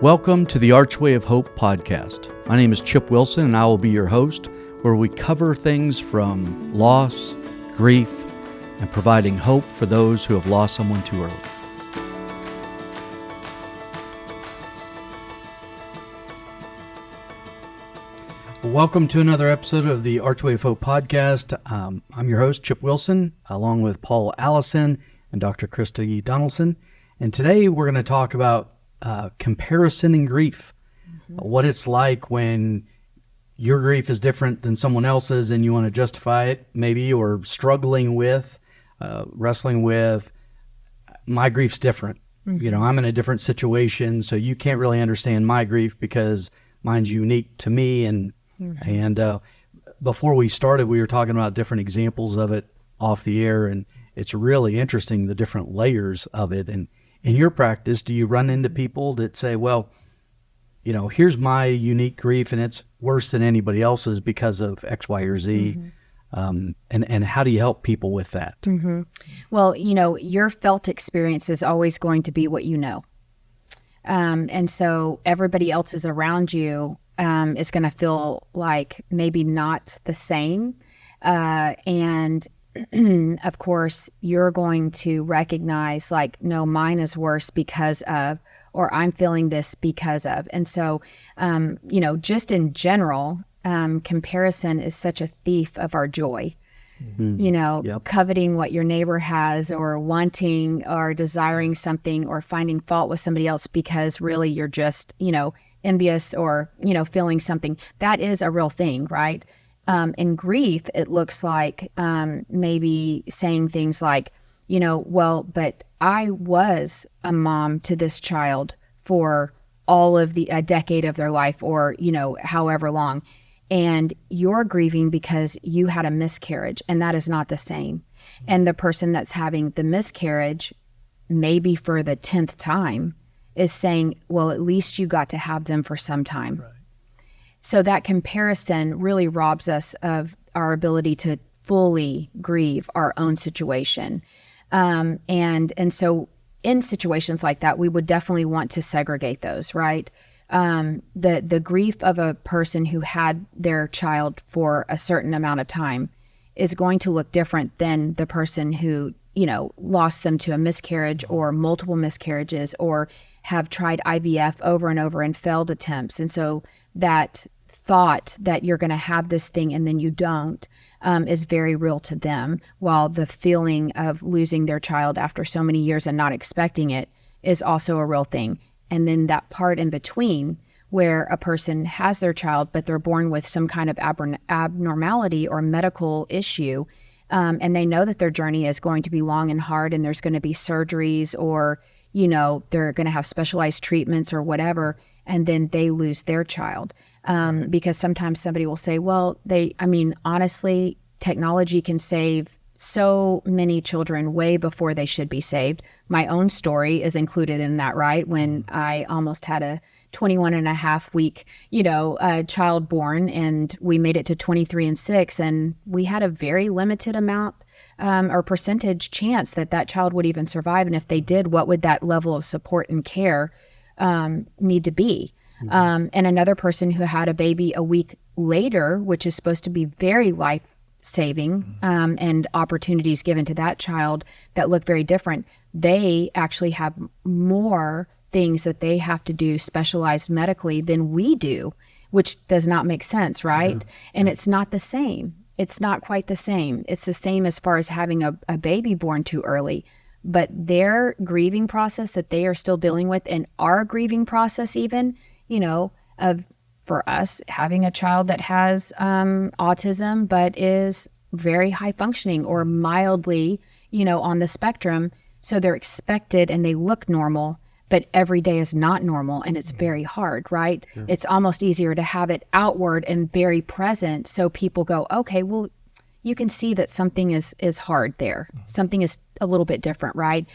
Welcome to the Archway of Hope podcast. My name is Chip Wilson, and I will be your host, where we cover things from loss, grief, and providing hope for those who have lost someone too early. Welcome to another episode of the Archway of Hope podcast. I'm your host, Chip Wilson, along with Paul Allison and Dr. Krista Donaldson. And today we're going to talk about comparison in grief. What it's like when your grief is different than someone else's and you want to justify it maybe, or struggling with, wrestling with, my grief's different. You know, I'm in a different situation, so you can't really understand my grief because mine's unique to me. And before we started, we were talking about different examples of it off the air, and it's really interesting, the different layers of it. And in your practice, do you run into people that say, well, you know, here's my unique grief and it's worse than anybody else's because of X, Y, or Z? And how do you help people with that? Well, you know, your felt experience is always going to be what you know. And so everybody else is around you is going to feel like maybe not the same. And of course, you're going to recognize like, no, mine is worse because of, or I'm feeling this because of. And so, you know, just in general, comparison is such a thief of our joy. You know, coveting what your neighbor has, or wanting or desiring something, or finding fault with somebody else because really you're just, you know, envious or, you know, feeling something. That is a real thing, right? In grief, it looks like maybe saying things like, you know, well, but I was a mom to this child for all of a decade of their life, or, you know, however long. And you're grieving because you had a miscarriage, and that is not the same. And the person that's having the miscarriage, maybe for the 10th time, is saying, well, at least you got to have them for some time. Right. So that comparison really robs us of our ability to fully grieve our own situation. And so in situations like that, we would definitely want to segregate those, right? The grief of a person who had their child for a certain amount of time is going to look different than the person who, you know, lost them to a miscarriage or multiple miscarriages, or have tried IVF over and over and failed attempts. And so that thought that you're going to have this thing and then you don't is very real to them, while the feeling of losing their child after so many years and not expecting it is also a real thing. And then that part in between where a person has their child, but they're born with some kind of abnormality or medical issue, and they know that their journey is going to be long and hard, and there's going to be surgeries, or, you know, they're going to have specialized treatments or whatever, and then they lose their child. Because sometimes somebody will say, well, honestly, technology can save so many children way before they should be saved. My own story is included in that, right? When I almost had a 21 and a half week, you know, child born, and we made it to 23 and 6, and we had a very limited amount or percentage chance that child would even survive. And if they did, what would that level of support and care need to be? And another person who had a baby a week later, which is supposed to be very life-saving, and opportunities given to that child that look very different, they actually have more things that they have to do specialized medically than we do, which does not make sense, right? And it's not the same. It's not quite the same. It's the same as far as having a baby born too early. But their grieving process that they are still dealing with, and our grieving process even, you know, for us having a child that has autism but is very high functioning or mildly, you know, on the spectrum. So they're expected and they look normal, but every day is not normal, and it's very hard, right? Sure. It's almost easier to have it outward and very present, so people go, okay, well, you can see that something is hard there. Something is a little bit different, right?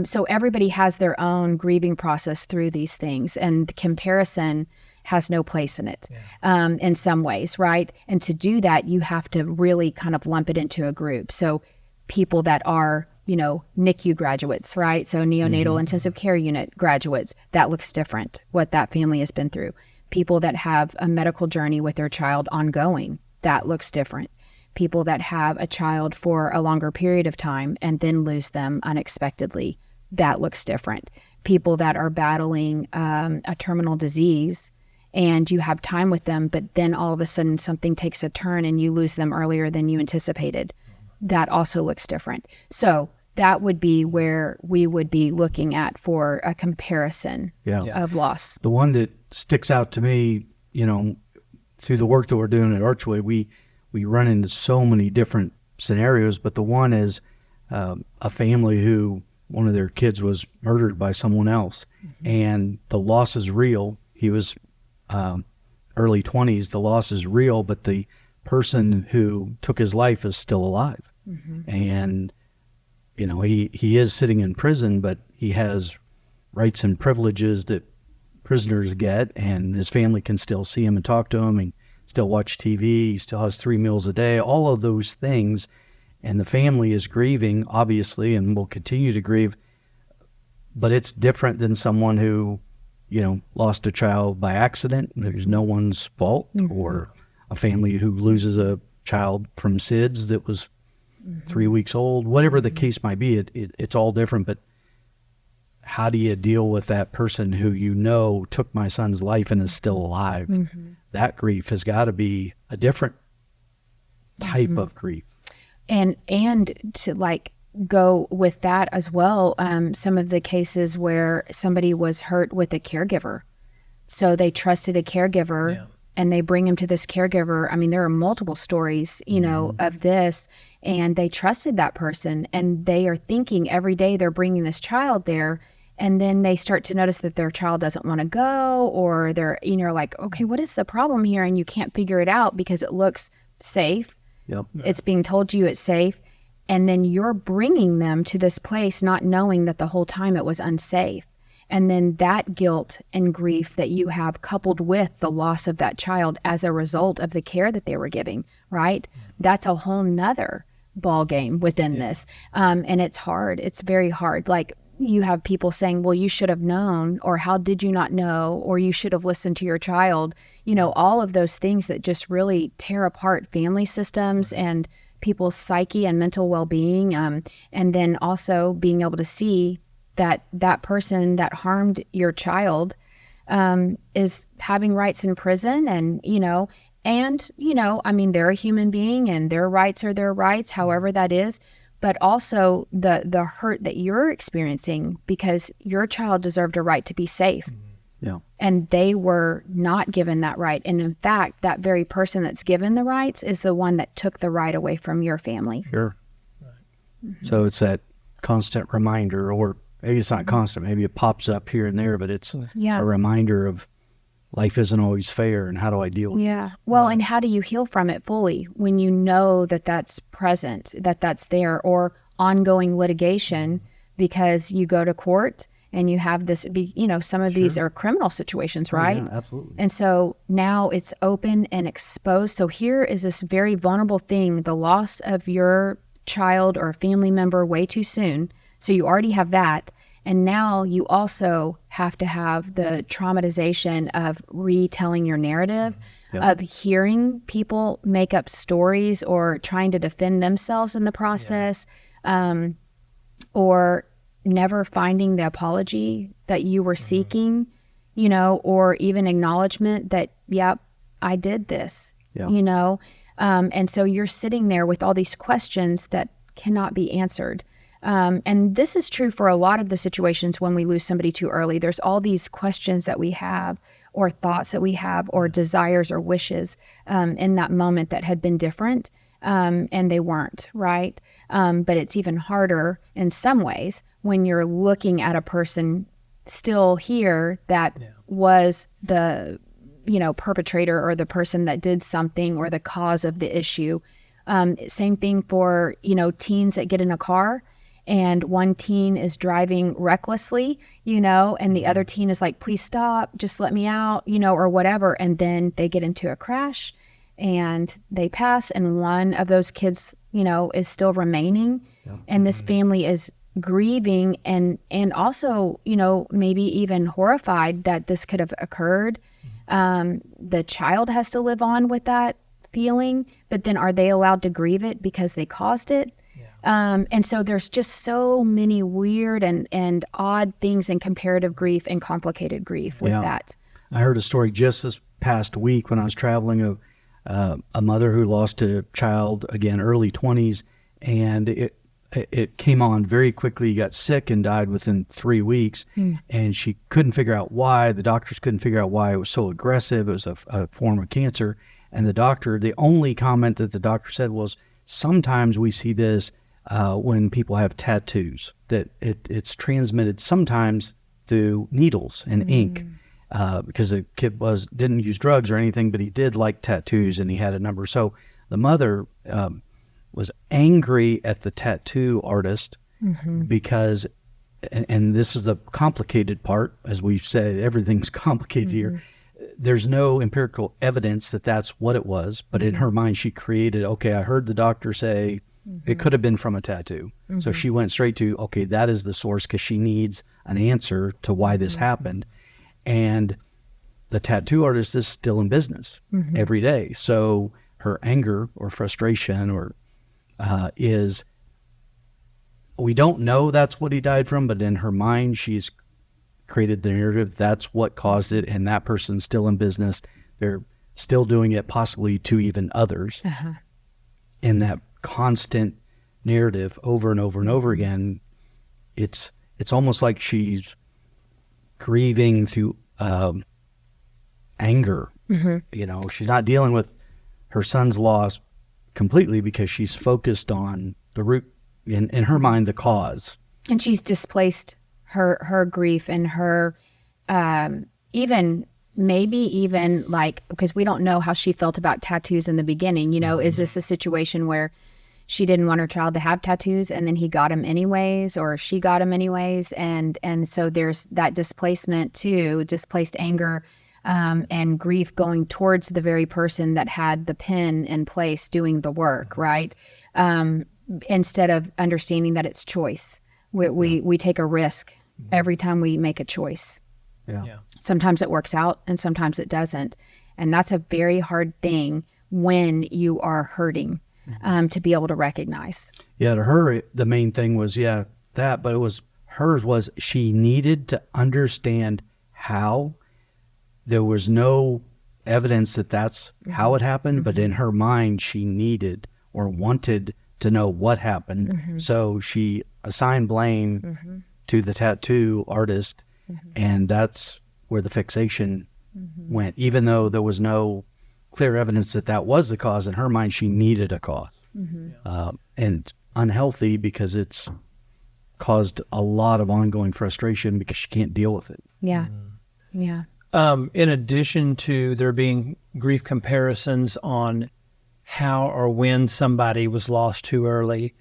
So everybody has their own grieving process through these things, and comparison has no place in it in some ways, right? And to do that, you have to really kind of lump it into a group. So people that are NICU graduates, right? So neonatal intensive care unit graduates, that looks different, what that family has been through. People that have a medical journey with their child ongoing, that looks different. People that have a child for a longer period of time and then lose them unexpectedly, that looks different. People that are battling a terminal disease and you have time with them, but then all of a sudden something takes a turn and you lose them earlier than you anticipated, that also looks different. So that would be where we would be looking at for a comparison of loss. The one that sticks out to me, through the work that we're doing at Archway, we run into so many different scenarios, but the one is a family who one of their kids was murdered by someone else, and the loss is real. He was early 20s. The loss is real, but the person who took his life is still alive. And he is sitting in prison, but he has rights and privileges that prisoners get, and his family can still see him and talk to him, and still watch TV. He still has 3 meals a day, all of those things. And the family is grieving, obviously, and will continue to grieve. But it's different than someone who, lost a child by accident. There's no one's fault, or a family who loses a child from SIDS that was 3 weeks old. Whatever the case might be, it's all different. But how do you deal with that person who took my son's life and is still alive? That grief has got to be a different type of grief. And to go with that as well, some of the cases where somebody was hurt with a caregiver. So they trusted a caregiver and they bring him to this caregiver. I mean, there are multiple stories, of this, and they trusted that person, and they are thinking every day they're bringing this child there. And then they start to notice that their child doesn't want to go, or they're, like, okay, what is the problem here? And you can't figure it out because it looks safe. It's being told to you it's safe. And then you're bringing them to this place not knowing that the whole time it was unsafe. And then that guilt and grief that you have coupled with the loss of that child as a result of the care that they were giving, right? That's a whole nother ball game within this. And it's hard. It's very hard. Like, you have people saying, well, you should have known, or how did you not know, or you should have listened to your child. All of those things that just really tear apart family systems and people's psyche and mental well-being. And then also being able to see that that person that harmed your child is having rights in prison, and, I mean, they're a human being and their rights are their rights, however that is. But also the hurt that you're experiencing because your child deserved a right to be safe. And they were not given that right. And in fact, that very person that's given the rights is the one that took the right away from your family. Sure. So it's that constant reminder, or maybe it's not constant, maybe it pops up here and there, but it's a reminder of life isn't always fair, and how do I deal with it? Well, and how do you heal from it fully when you know that that's present, that that's there, or ongoing litigation because you go to court and you have this, some of these are criminal situations, right? Yeah, absolutely. And so now it's open and exposed. So here is this very vulnerable thing, the loss of your child or a family member way too soon. So you already have that. And now you also have to have the traumatization of retelling your narrative, of hearing people make up stories or trying to defend themselves in the process, or never finding the apology that you were seeking, or even acknowledgement that, I did this, and so you're sitting there with all these questions that cannot be answered. And this is true for a lot of the situations when we lose somebody too early. There's all these questions that we have, or thoughts that we have, or desires or wishes in that moment that had been different, and they weren't, right? But it's even harder in some ways when you're looking at a person still here that was the, perpetrator, or the person that did something, or the cause of the issue. Same thing for, teens that get in a car, and one teen is driving recklessly, and the other teen is like, please stop, just let me out, or whatever. And then they get into a crash and they pass, and one of those kids, is still remaining. Yeah. And this family is grieving and also, maybe even horrified that this could have occurred. The child has to live on with that feeling, but then are they allowed to grieve it because they caused it? And so there's just so many weird and odd things in comparative grief and complicated grief with that. I heard a story just this past week when I was traveling of a mother who lost a child, again, early 20s, and it came on very quickly. He got sick and died within 3 weeks, and she couldn't figure out why. The doctors couldn't figure out why it was so aggressive. It was a form of cancer. And the only comment that the doctor said was, sometimes we see this when people have tattoos, that it's transmitted sometimes through needles and ink, because the kid didn't use drugs or anything, but he did like tattoos and he had a number. So the mother was angry at the tattoo artist because, and this is the complicated part, as we've said, everything's complicated here. There's no empirical evidence that that's what it was, but in her mind, she created, okay, I heard the doctor say it could have been from a tattoo. So she went straight to, okay, that is the source, because she needs an answer to why this happened. And the tattoo artist is still in business every day. So her anger or frustration is, we don't know that's what he died from, but in her mind, she's created the narrative that's what caused it, and that person's still in business. They're still doing it, possibly to even others. In that constant narrative over and over and over again, it's almost like she's grieving through anger. She's not dealing with her son's loss completely because she's focused on the root, in her mind, the cause. And she's displaced her grief and her maybe even like, because we don't know how she felt about tattoos in the beginning. Is this a situation where she didn't want her child to have tattoos and then he got them anyways, or she got them anyways? And so there's that displacement too, displaced anger and grief going towards the very person that had the pen in place doing the work, right? Instead of understanding that it's choice. We take a risk every time we make a choice. Sometimes it works out and sometimes it doesn't. And that's a very hard thing when you are hurting to be able to recognize. Yeah, to her, the main thing was, that, but hers was she needed to understand how. There was no evidence that that's how it happened, but in her mind, she needed or wanted to know what happened. So she assigned blame to the tattoo artist, and that's where the fixation went. Even though there was no clear evidence that was the cause, in her mind, she needed a cause. And unhealthy because it's caused a lot of ongoing frustration because she can't deal with it. Yeah. In addition to there being grief comparisons on how or when somebody was lost too early,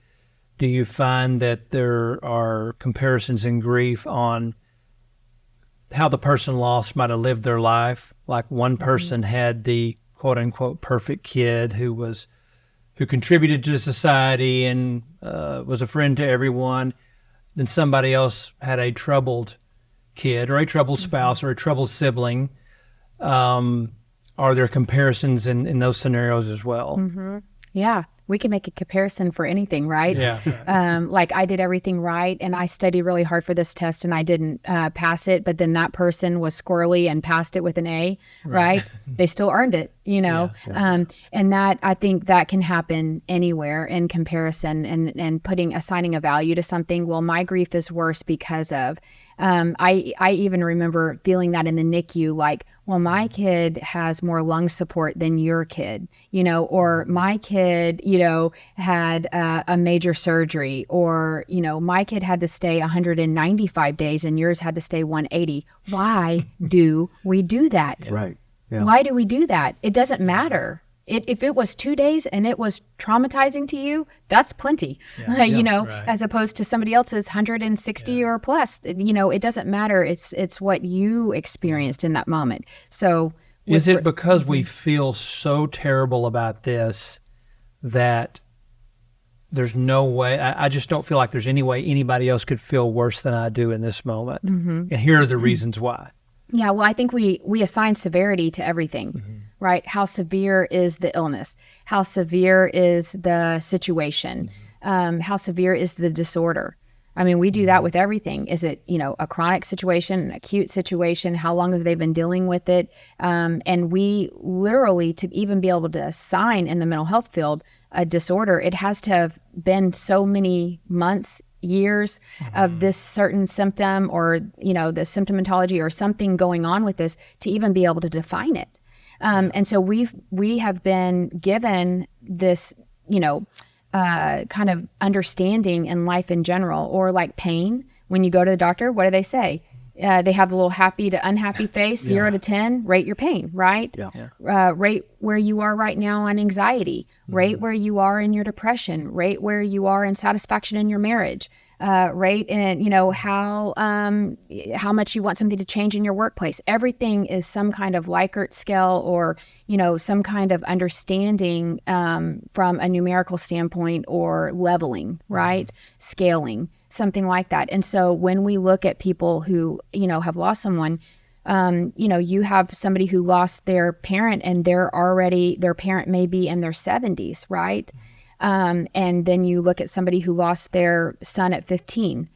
do you find that there are comparisons in grief on how the person lost might have lived their life? Like one person had the quote unquote perfect kid who contributed to society and was a friend to everyone. Then somebody else had a troubled kid or a troubled spouse or a troubled sibling. Are there comparisons in those scenarios as well? Yeah, we can make a comparison for anything, right? Yeah. Like I did everything right and I studied really hard for this test and I didn't pass it, but then that person was squirrely and passed it with an A, right? They still earned it, Yeah. And that, I think that can happen anywhere in comparison and assigning a value to something. Well, my grief is worse because of, I even remember feeling that in the NICU, like, well, my kid has more lung support than your kid, or my kid, had a major surgery, or, my kid had to stay 195 days and yours had to stay 180. Why do we do that? Right. Yeah. Why do we do that? It doesn't matter. If it was 2 days and it was traumatizing to you, that's plenty, right. as opposed to somebody else's 160 or plus. It doesn't matter. It's what you experienced in that moment. So Is it because we feel so terrible about this that there's no way, I just don't feel like there's any way anybody else could feel worse than I do in this moment. And here are the reasons why. Yeah, well, I think we assign severity to everything, right? How severe is the illness? How severe is the situation? How severe is the disorder? I mean, we do that with everything. Is it, a chronic situation, an acute situation? How long have they been dealing with it? And we literally, to even be able to assign in the mental health field a disorder, it has to have been so many months, years of this certain symptom or, the symptomatology or something going on with this to even be able to define it. And so we have been given this, kind of understanding in life in general, or like pain. When you go to the doctor, what do they say? They have the little happy to unhappy face, 0 to 10, rate your pain, right? Rate where you are right now on anxiety, rate where you are in your depression, rate where you are in satisfaction in your marriage, rate in, how much you want something to change in your workplace. Everything is some kind of Likert scale or, some kind of understanding from a numerical standpoint or leveling, right? Scaling. Something like that. And so when we look at people who, have lost someone, you have somebody who lost their parent and their parent may be in their 70s, right? And then you look at somebody who lost their son at 15.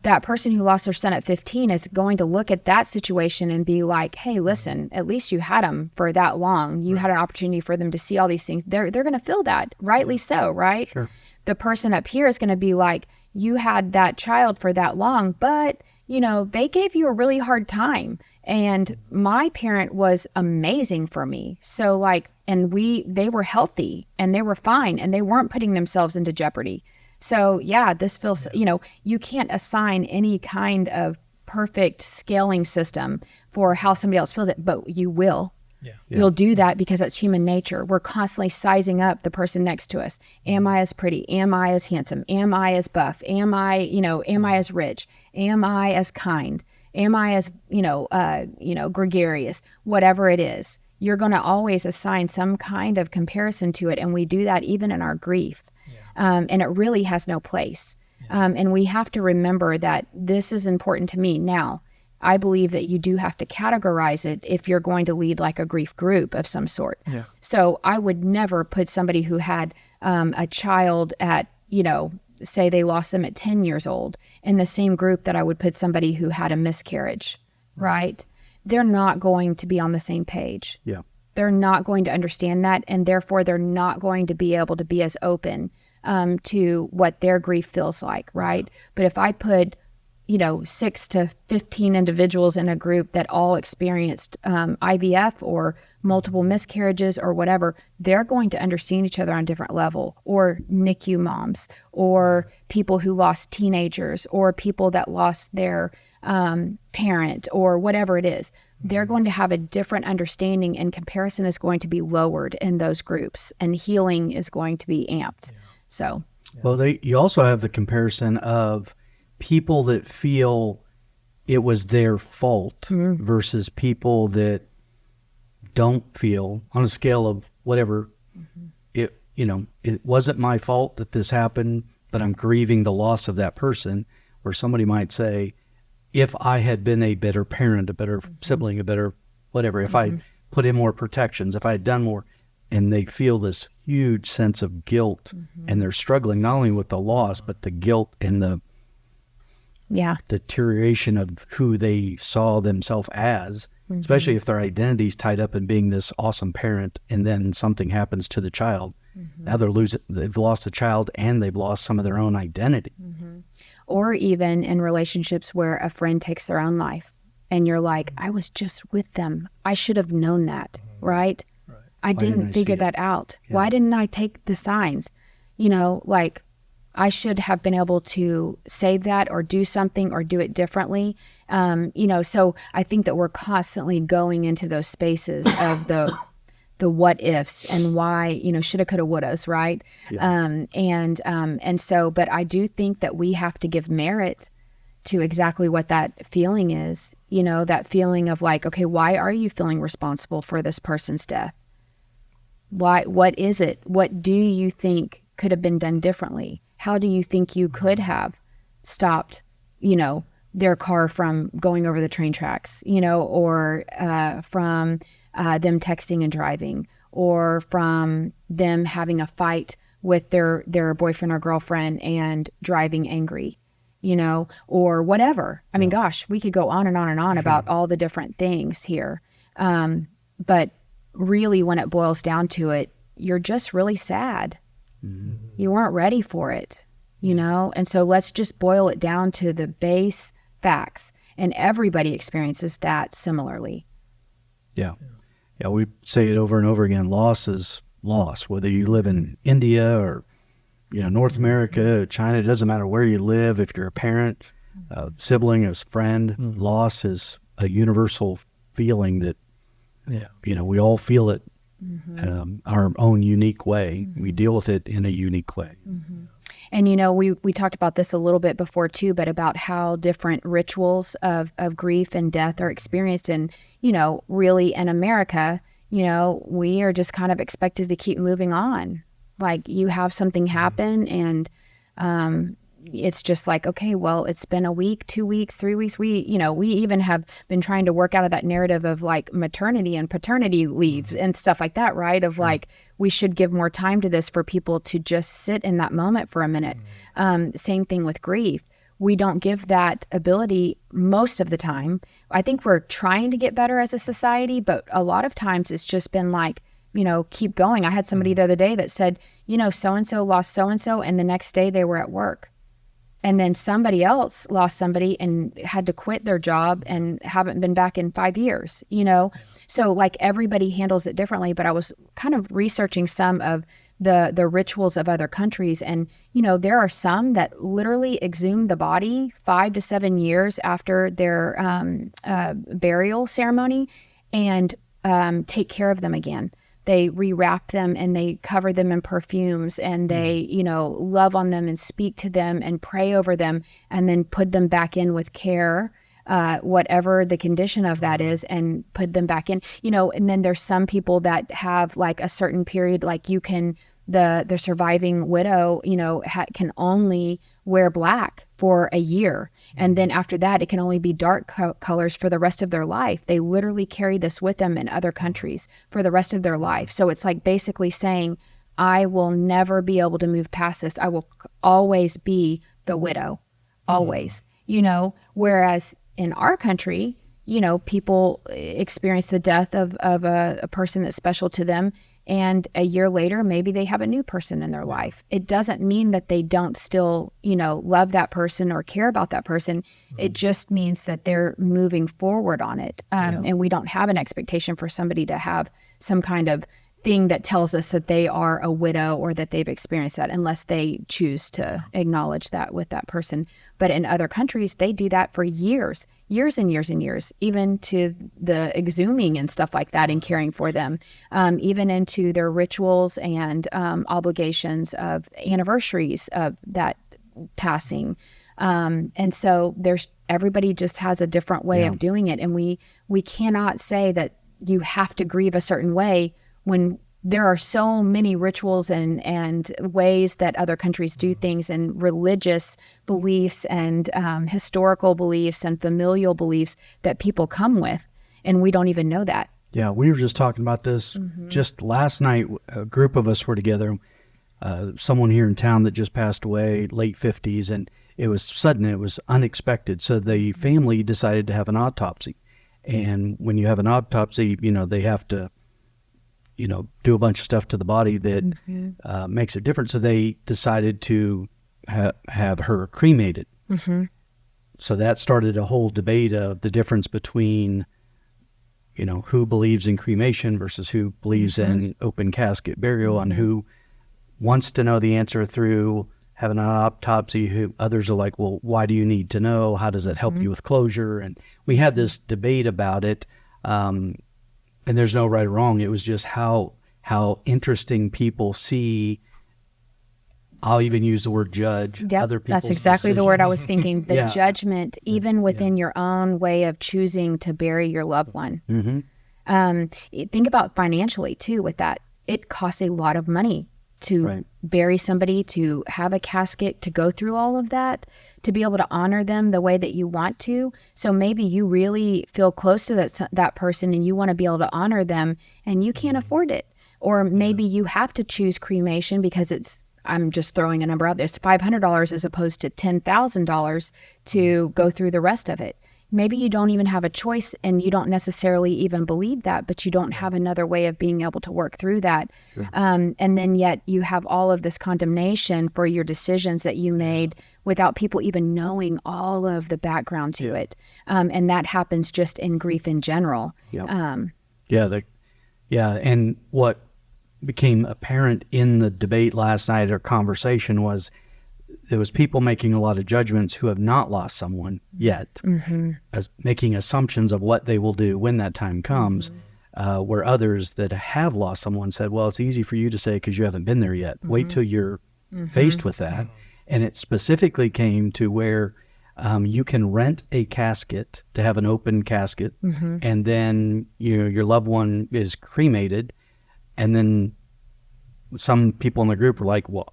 That person who lost their son at 15 is going to look at that situation and be like, hey, listen, at least you had them for that long. You had an opportunity for them to see all these things. They're going to feel that, rightly so, right? Sure. The person up here is going to be like, you had that child for that long, but, they gave you a really hard time. And my parent was amazing for me. So and they were healthy and they were fine and they weren't putting themselves into jeopardy. So yeah, this feels, you can't assign any kind of perfect scaling system for how somebody else feels it, but you will. You'll do that because that's human nature. We're constantly sizing up the person next to us. Am I as pretty? Am I as handsome? Am I as buff? Am I as rich? Am I as kind? Am I as, gregarious? Whatever it is, you're going to always assign some kind of comparison to it. And we do that even in our grief. And it really has no place. And we have to remember that this is important to me. Now, I believe that you do have to categorize it if you're going to lead like a grief group of some sort. So I would never put somebody who had a child at, say they lost them at 10 years old in the same group that I would put somebody who had a miscarriage, right? They're not going to be on the same page. They're not going to understand that, and therefore they're not going to be able to be as open to what their grief feels like, right? But if I put 6 to 15 individuals in a group that all experienced IVF or multiple miscarriages or whatever, they're going to understand each other on a different level. Or NICU moms, or people who lost teenagers, or people that lost their parent, or whatever it is. They're going to have a different understanding, and comparison is going to be lowered in those groups, and healing is going to be amped. So, well, you also have the comparison of people that feel it was their fault versus people that don't feel, on a scale of whatever, it wasn't my fault that this happened, but I'm grieving the loss of that person. Where somebody might say, if I had been a better parent, a better sibling, a better whatever, if I put in more protections, if I had done more, and they feel this huge sense of guilt, and they're struggling not only with the loss, but the guilt and the deterioration of who they saw themselves as, especially if their identity's tied up in being this awesome parent, and then something happens to the child. Now they've lost the child, and they've lost some of their own identity. Or even in relationships where a friend takes their own life, and you're like, I was just with them. I should have known that, right? I didn't figure that out. Why didn't I take the signs? I should have been able to save that or do something or do it differently. So I think that we're constantly going into those spaces of the what ifs and why, shoulda, coulda, wouldas, right? But I do think that we have to give merit to exactly what that feeling is, You know, that feeling of like, okay, why are you feeling responsible for this person's death? Why? What is it? What do you think could have been done differently? How do you think you could have stopped, you know, their car from going over the train tracks, you know, or from them texting and driving, or from them having a fight with their boyfriend or girlfriend and driving angry, you know, or whatever. I mean, gosh, we could go on and on and on about all the different things here. But really, when it boils down to it, you're just really sad. Mm-hmm. You weren't ready for it, you know? And so let's just boil it down to the base facts. And everybody experiences that similarly. Yeah. Yeah, we say it over and over again. Loss is loss, whether you live in India or, you know, North America, China. It doesn't matter where you live. If you're a parent, a sibling, a friend, loss is a universal feeling that, you know, we all feel it our own unique way. We deal with it in a unique way. And, you know, we talked about this a little bit before too, but about how different rituals of grief and death are experienced. And, you know, really in America, you know, we are just kind of expected to keep moving on. Like, you have something happen and it's just like, okay, well, it's been a week, 2 weeks, 3 weeks. We even have been trying to work out of that narrative of like maternity and paternity leaves and stuff like that, right? Of like, we should give more time to this for people to just sit in that moment for a minute. Same thing with grief. We don't give that ability most of the time. I think we're trying to get better as a society, but a lot of times it's just been like, you know, keep going. I had somebody the other day that said, you know, so-and-so lost so-and-so, and the next day they were at work. And then somebody else lost somebody and had to quit their job and haven't been back in 5 years, you know? So like everybody handles it differently, but I was kind of researching some of the rituals of other countries. And, you know, there are some that literally exhume the body 5 to 7 years after their burial ceremony and take care of them again. They rewrap them and they cover them in perfumes and they, you know, love on them and speak to them and pray over them and then put them back in with care, whatever the condition of that is, and put them back in, you know. And then there's some people that have like a certain period, like you can, the surviving widow, you know, can only wear black for a year. And then after that, it can only be dark colors for the rest of their life. They literally carry this with them in other countries for the rest of their life. So it's like basically saying, I will never be able to move past this. I will always be the widow, always, you know, whereas in our country, you know, people experience the death of a person that's special to them. And a year later, maybe they have a new person in their life. It doesn't mean that they don't still, you know, love that person or care about that person. It just means that they're moving forward on it. And we don't have an expectation for somebody to have some kind of thing that tells us that they are a widow or that they've experienced that, unless they choose to acknowledge that with that person. But in other countries, they do that for years and years and years, even to the exhuming and stuff like that and caring for them, even into their rituals and obligations of anniversaries of that passing. And so everybody just has a different way of doing it. And we cannot say that you have to grieve a certain way when there are so many rituals and ways that other countries do things, and religious beliefs and historical beliefs and familial beliefs that people come with, and we don't even know that. Yeah, we were just talking about this just last night. A group of us were together. Someone here in town that just passed away, late 50s, and it was sudden, it was unexpected. So the family decided to have an autopsy. And when you have an autopsy, you know, they have to, you know, do a bunch of stuff to the body that makes it different. So they decided to have her cremated. So that started a whole debate of the difference between, you know, who believes in cremation versus who believes in open casket burial, and who wants to know the answer through having an autopsy. Who others are like, well, why do you need to know? How does that help you with closure? And we had this debate about it. And there's no right or wrong. It was just how interesting people see I'll even use the word judge Yep, other people's that's exactly the word I was decisions. thinking. The Yeah. judgment, even within your own way of choosing to bury your loved one. Think about financially too with that. It costs a lot of money to Right. bury somebody, to have a casket, to go through all of that, to be able to honor them the way that you want to. So maybe you really feel close to that person and you want to be able to honor them and you can't afford it. Or maybe you have to choose cremation because I'm just throwing a number out there, it's $500 as opposed to $10,000 to go through the rest of it. Maybe you don't even have a choice and you don't necessarily even believe that, but you don't have another way of being able to work through that. Sure. And then yet you have all of this condemnation for your decisions that you made without people even knowing all of the background to it. And that happens just in grief in general. Yep. And what became apparent in the debate last night or conversation was there was people making a lot of judgments who have not lost someone yet, as making assumptions of what they will do when that time comes, where others that have lost someone said, well, it's easy for you to say because you haven't been there yet. Wait till you're faced with that. And it specifically came to where you can rent a casket to have an open casket, and then your loved one is cremated, and then some people in the group were like, well,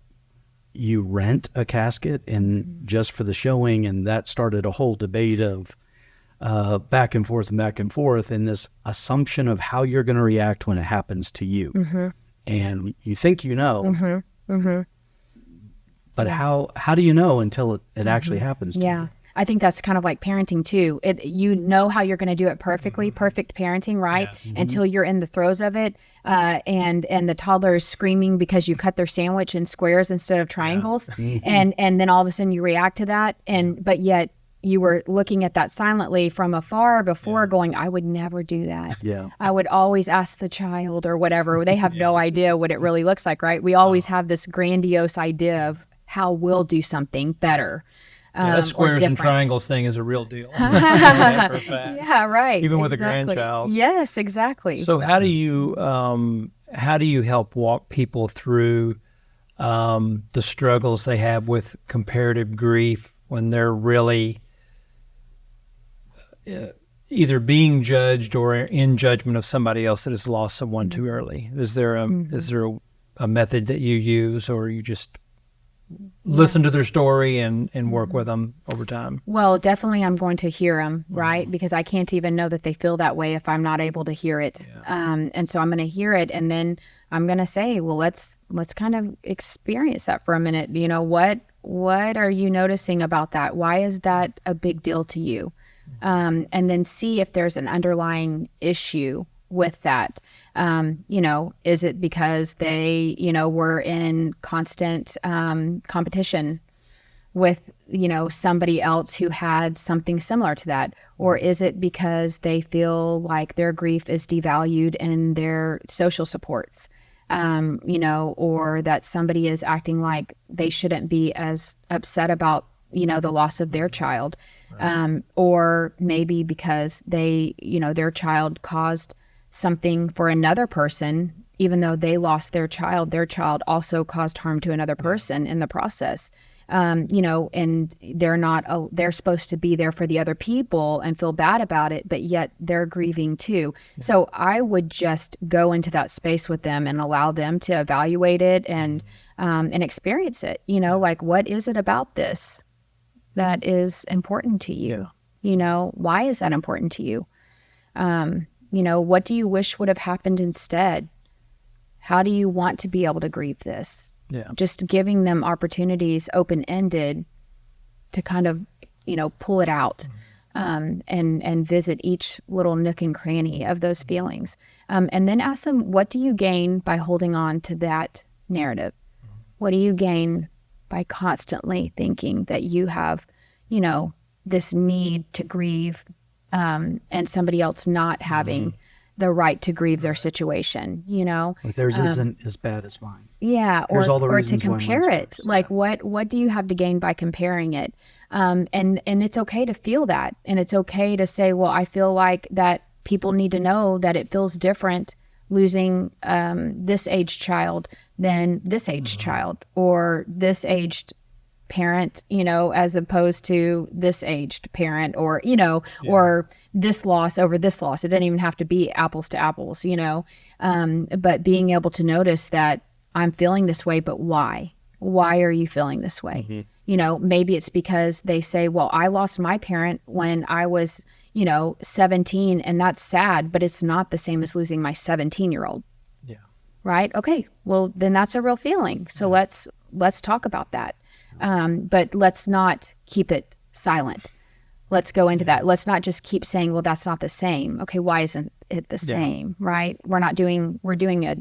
you rent a casket and just for the showing, and that started a whole debate of back and forth and this assumption of how you're going to react when it happens to you. And you think but how do you know until it actually happens to you? I think that's kind of like parenting too. You know how you're going to do it perfectly, perfect parenting, right? Until you're in the throes of it, and the toddler is screaming because you cut their sandwich in squares instead of triangles, and then all of a sudden you react to that, but yet you were looking at that silently from afar before, going, I would never do that. I would always ask the child or whatever. They have no idea what it really looks like, right? We always have this grandiose idea of how we'll do something better. That squares and different. triangles thing is a real deal. Yeah, right. Even with a grandchild. Yes, exactly. So how do you help walk people through the struggles they have with comparative grief when they're really either being judged or in judgment of somebody else that has lost someone too early? Is there a method that you use, or you just listen to their story and work with them over time? Well, definitely I'm going to hear them, right? Because I can't even know that they feel that way if I'm not able to hear it. And so I'm going to hear it, and then I'm going to say, well, let's kind of experience that for a minute. What are you noticing about that? Why is that a big deal to you? And then see if there's an underlying issue with that. Is it because they, were in constant competition with, somebody else who had something similar to that? Or is it because they feel like their grief is devalued in their social supports? Or that somebody is acting like they shouldn't be as upset about, the loss of their child. Or maybe because they, their child caused something for another person, even though they lost their child also caused harm to another person in the process. And they're supposed to be there for the other people and feel bad about it, but yet they're grieving too. So I would just go into that space with them and allow them to evaluate it and experience it. Like, what is it about this that is important to you? Why is that important to you? What do you wish would have happened instead? How do you want to be able to grieve this? Just giving them opportunities open-ended to kind of, pull it out, and visit each little nook and cranny of those feelings. And then ask them, what do you gain by holding on to that narrative? What do you gain by constantly thinking that you have, this need to grieve, and somebody else not having the right to grieve their situation, Like theirs isn't as bad as mine. Yeah, Here's all the or to reasons why compare mine's it. worse. Like what do you have to gain by comparing it? And it's okay to feel that, and it's okay to say, well, I feel like that people need to know that it feels different losing this age child than this aged child or this aged parent, as opposed to this aged parent, or, or this loss over this loss. It doesn't even have to be apples to apples, but being able to notice that I'm feeling this way, but why? Why are you feeling this way? Maybe it's because they say, well, I lost my parent when I was, 17, and that's sad, but it's not the same as losing my 17-year-old. Yeah. Right? Okay. Well, then that's a real feeling. So let's talk about that. But let's not keep it silent. Let's go into that. Let's not just keep saying, well, that's not the same. Okay. Why isn't it the same? Right? We're doing a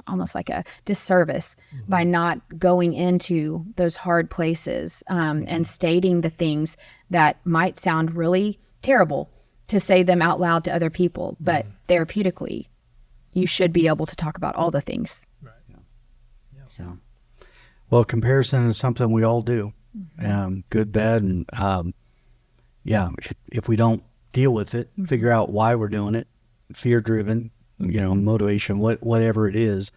almost like a disservice by not going into those hard places, and stating the things that might sound really terrible to say them out loud to other people, but therapeutically, you should be able to talk about all the things. Right. Yeah. So, well, comparison is something we all do, good, bad, and if we don't deal with it, figure out why we're doing it, fear-driven, motivation, whatever it is,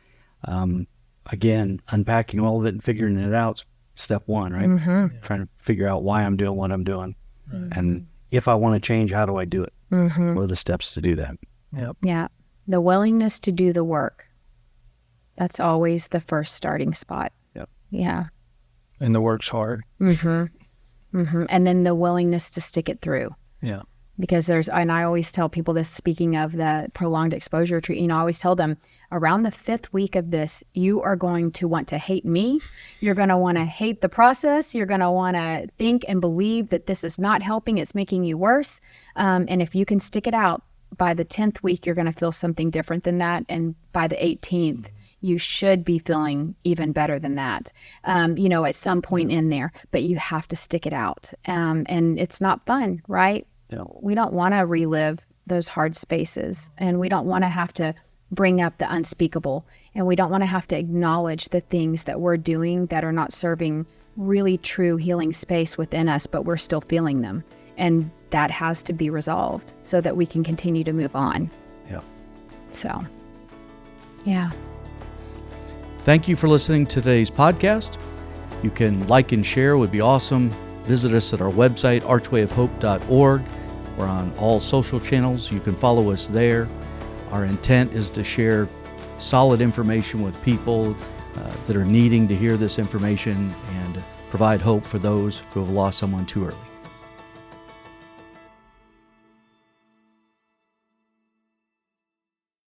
again, unpacking all of it and figuring it out, step one, right? Trying to figure out why I'm doing what I'm doing, and if I want to change, how do I do it? What are the steps to do that? Yep. Yeah. The willingness to do the work. That's always the first starting spot. Yep. Yeah. And the work's hard. And then the willingness to stick it through. Yeah. Because and I always tell people this, speaking of the prolonged exposure retreat, I always tell them around the 5th week of this, you are going to want to hate me. You're going to want to hate the process. You're going to want to think and believe that this is not helping. It's making you worse. And if you can stick it out, by the 10th week, you're going to feel something different than that. And by the 18th, you should be feeling even better than that, at some point in there. But you have to stick it out. And it's not fun, right? Yeah. We don't want to relive those hard spaces, and we don't want to have to bring up the unspeakable, and we don't want to have to acknowledge the things that we're doing that are not serving really true healing space within us, but we're still feeling them. And that has to be resolved so that we can continue to move on. Yeah. So, yeah. Thank you for listening to today's podcast. You can like and share, would be awesome. Visit us at our website, archwayofhope.org. We're on all social channels. You can follow us there. Our intent is to share solid information with people that are needing to hear this information and provide hope for those who have lost someone too early.